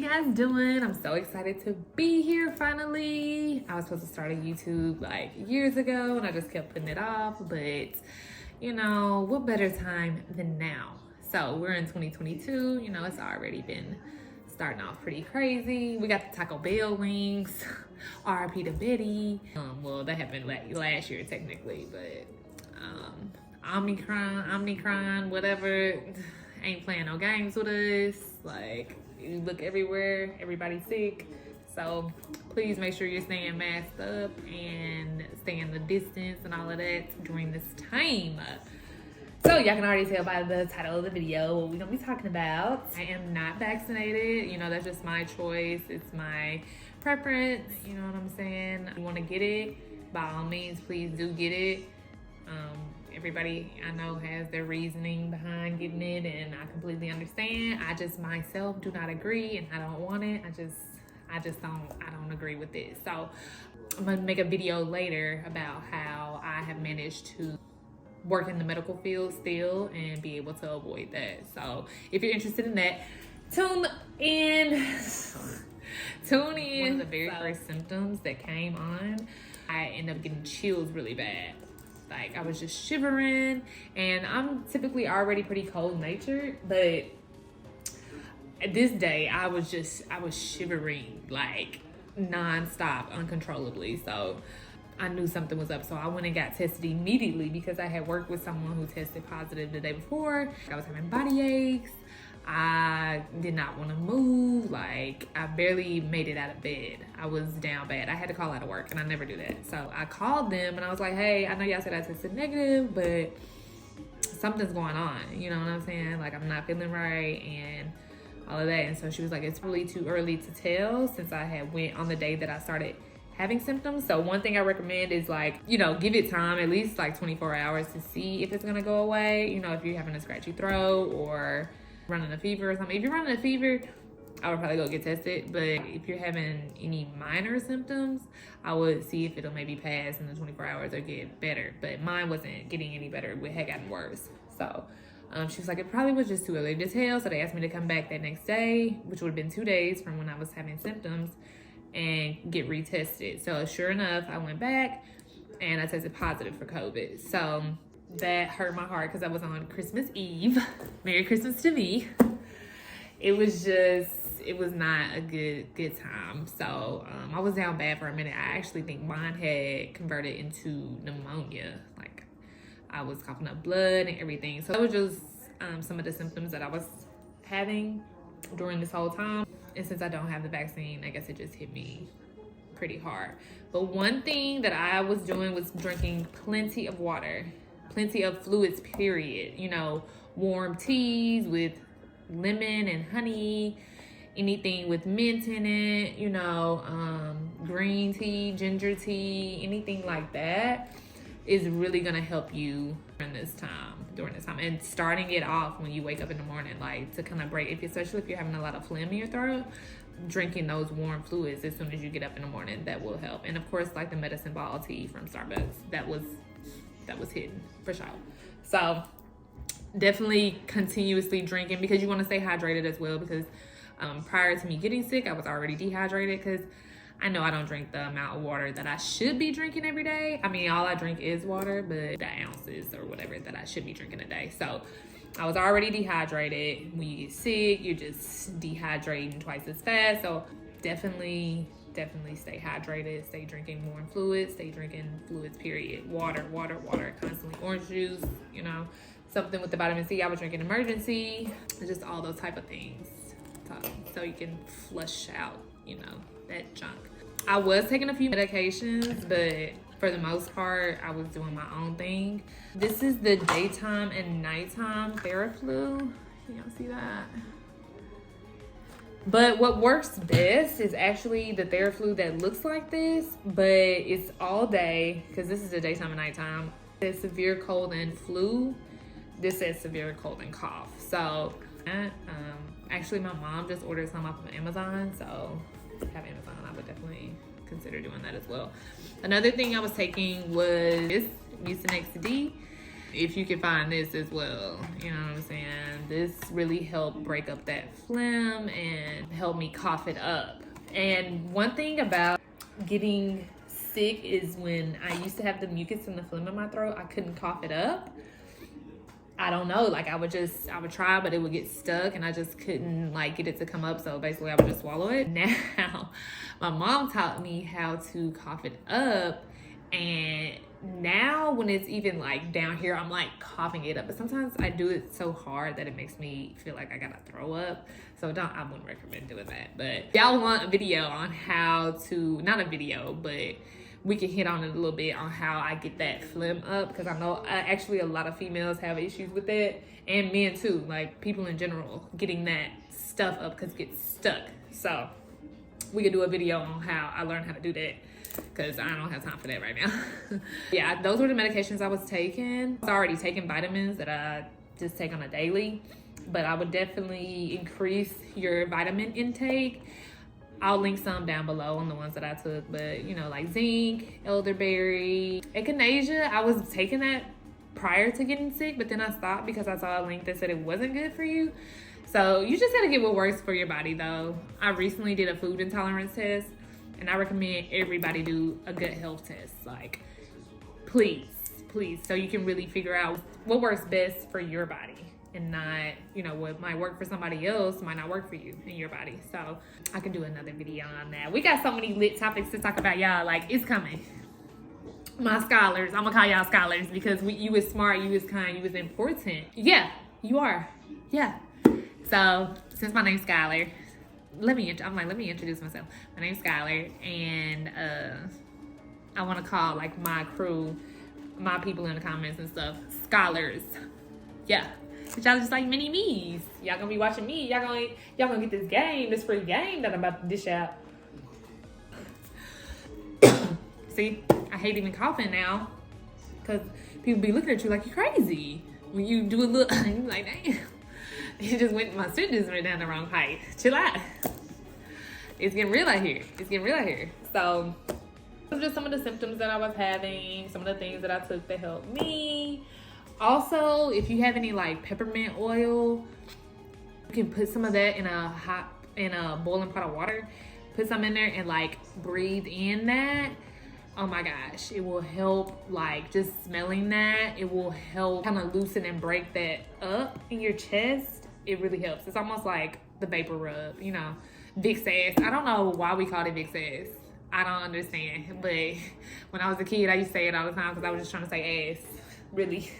guys doing? I'm so excited to be here finally. I was supposed to start a YouTube like years ago and I just kept putting it off, but you know, what better time than now? So we're in 2022, you know, it's already been starting off pretty crazy. We got the Taco Bell wings, RIP to Betty. Well, that happened last year technically, but Omicron, whatever, ain't playing no games with us. Like, you look everywhere, everybody's sick. So please make sure you're staying masked up and staying the distance and all of that during this time. So y'all can already tell by the title of the video what we're gonna be talking about. I am not vaccinated. You know, that's just my choice. It's my preference. You know what I'm saying? If you wanna get it, by all means, please do get it. Everybody I know has their reasoning behind getting it, and I completely understand. I just myself do not agree, and I don't want it. I don't agree with it. So I'm gonna make a video later about how I have managed to work in the medical field still and be able to avoid that. So if you're interested in that, tune in. One of the very first symptoms that came on, I ended up getting chills really bad. Like, I was just shivering, and I'm typically already pretty cold natured, but at this day I was shivering like nonstop, uncontrollably. So I knew something was up, so I went and got tested immediately because I had worked with someone who tested positive the day before. I was having body aches. I did not want to move. Like, I barely made it out of bed. I was down bad. I had to call out of work, and I never do that. So I called them and I was like, hey, I know y'all said I tested negative, but something's going on. You know what I'm saying? Like, I'm not feeling right and all of that. And so she was like, it's really too early to tell, since I had went on the day that I started having symptoms. So one thing I recommend is, like, you know, give it time, at least like 24 hours to see if it's gonna go away. You know, if you're having a scratchy throat or running a fever or something. If you're running a fever, I would probably go get tested. But if you're having any minor symptoms, I would see if it'll maybe pass in the 24 hours or get better. But mine wasn't getting any better. It had gotten worse. So she was like, it probably was just too early to tell. So they asked me to come back that next day, which would have been 2 days from when I was having symptoms, and get retested. So sure enough, I went back and I tested positive for COVID. So that hurt my heart because I was on Christmas Eve. Merry Christmas to me. It was not a good time. So I was down bad for a minute. I actually think mine had converted into pneumonia. Like, I was coughing up blood and everything. So that was just some of the symptoms that I was having during this whole time. And since I don't have the vaccine, I guess it just hit me pretty hard. But one thing that I was doing was drinking plenty of water, plenty of fluids, period. You know, warm teas with lemon and honey, anything with mint in it, you know, green tea, ginger tea, anything like that is really gonna help you during this time. And starting it off when you wake up in the morning, like, to kind of break, especially if you're having a lot of phlegm in your throat, drinking those warm fluids as soon as you get up in the morning, that will help. And of course, like the medicine ball tea from Starbucks, that was hidden for sure. So definitely continuously drinking, because you want to stay hydrated as well, because prior to me getting sick, I was already dehydrated, because I know I don't drink the amount of water that I should be drinking every day. I mean, all I drink is water, but the ounces or whatever that I should be drinking a day. So I was already dehydrated. When you get sick, you're just dehydrating twice as fast. So definitely stay hydrated. Stay drinking warm fluids. Stay drinking fluids, period. Water, constantly. Orange juice, you know, something with the vitamin C. I was drinking Emergency. Just all those type of things. So you can flush out, you know, that junk. I was taking a few medications, but for the most part, I was doing my own thing. This is the daytime and nighttime Theraflu. Can y'all see that? But what works best is actually the Theraflu that looks like this, but it's all day, because this is the daytime and nighttime. It says severe cold and flu. This says severe cold and cough. So actually my mom just ordered some off of Amazon, so if you have Amazon, I would definitely consider doing that as well. Another thing I was taking was Mucinex D. if you can find this as well, you know what I'm saying? This really helped break up that phlegm and help me cough it up. And one thing about getting sick is when I used to have the mucus and the phlegm in my throat, I couldn't cough it up. I don't know, like I would try, but it would get stuck and I just couldn't like get it to come up. So basically I would just swallow it. Now, my mom taught me how to cough it up, and now when it's even like down here, I'm like coughing it up. But sometimes I do it so hard that it makes me feel like I gotta throw up. So I wouldn't recommend doing that. But y'all want a video on how to, not a video, but we can hit on it a little bit on how I get that phlegm up, because I know actually a lot of females have issues with that, and men too, like people in general getting that stuff up because it gets stuck. So we could do a video on how I learned how to do that, because I don't have time for that right now. Yeah, those were the medications I was taking. I was already taking vitamins that I just take on a daily, but I would definitely increase your vitamin intake. I'll link some down below on the ones that I took, but you know, like zinc, elderberry, echinacea. I was taking that prior to getting sick, but then I stopped because I saw a link that said it wasn't good for you. So you just gotta get what works for your body though. I recently did a food intolerance test, and I recommend everybody do a gut health test. Like, please, so you can really figure out what works best for your body, and not, you know, what might work for somebody else might not work for you in your body. So I can do another video on that. We got so many lit topics to talk about, y'all. Like, it's coming. My scholars, I'm gonna call y'all scholars, because you was smart, you was kind, you was important. Yeah, you are. Yeah. So since my name's Skyler, let me introduce myself. My name's Skyler, and I want to call like my crew, my people in the comments and stuff, scholars. Yeah. But y'all just like mini me's. Y'all gonna be watching me. Y'all gonna get this game, this free game that I'm about to dish out. See, I hate even coughing now, because people be looking at you like you're crazy. When you do a little, you like, damn. My spit just went down the wrong height. Chill out. It's getting real out here. So, those are just some of the symptoms that I was having, some of the things that I took to help me. Also, if you have any like peppermint oil, you can put some of that in a boiling pot of water. Put some in there and like breathe in that. Oh my gosh, it will help. Like just smelling that, it will help kind of loosen and break that up in your chest. It really helps. It's almost like the vapor rub, you know, Vicks ass. I don't know why we called it Vicks ass. I don't understand. But when I was a kid, I used to say it all the time because I was just trying to say ass. Really.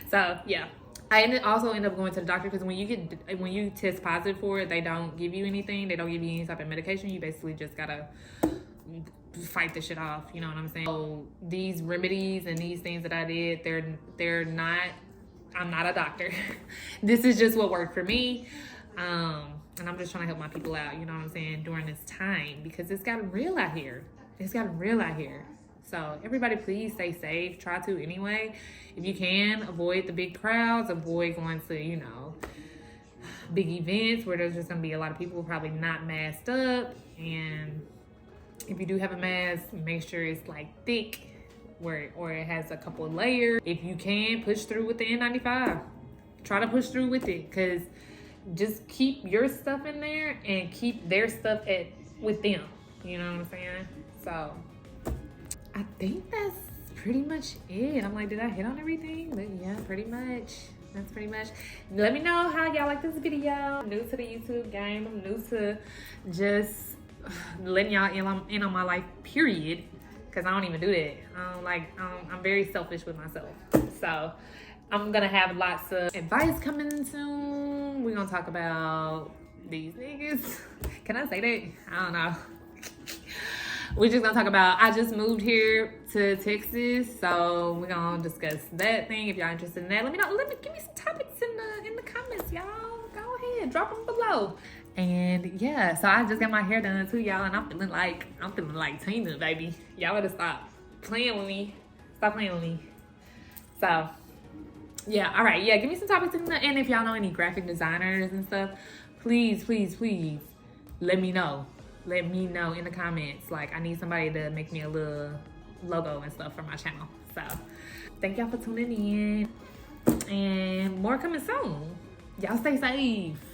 So yeah, I also end up going to the doctor, because when you test positive for it, they don't give you anything. They don't give you any type of medication. You basically just gotta fight the shit off. You know what I'm saying? So these remedies and these things that I did, they're not. I'm not a doctor. This is just what worked for me. And I'm just trying to help my people out. You know what I'm saying? During this time, because it's gotten real out here. So everybody, please stay safe. Try to anyway. If you can, avoid the big crowds. Avoid going to, you know, big events where there's just going to be a lot of people probably not masked up. And if you do have a mask, make sure it's like thick, or it has a couple of layers. If you can, push through with the N95. Try to push through with it, because just keep your stuff in there and keep their stuff with them. You know what I'm saying? So I think that's pretty much it. I'm like, did I hit on everything? But yeah, pretty much. That's pretty much. Let me know how y'all like this video. I'm new to the YouTube game. I'm new to just letting y'all in on my life, period. Because I don't even do that. I'm very selfish with myself. So I'm going to have lots of advice coming soon. We're going to talk about these niggas. Can I say that? I don't know. We're just gonna talk about, I just moved here to Texas, so we're gonna discuss that thing. If y'all interested in that, let me know. Give me some topics in the comments, y'all. Go ahead, drop them below. And yeah, so I just got my hair done too, y'all, and I'm feeling like Tina, baby. Y'all better stop playing with me. So yeah, all right, yeah, give me some topics and if y'all know any graphic designers and stuff, please let me know. Let me know in the comments. Like, I need somebody to make me a little logo and stuff for my channel. So Thank y'all for tuning in. And more coming soon. Y'all stay safe.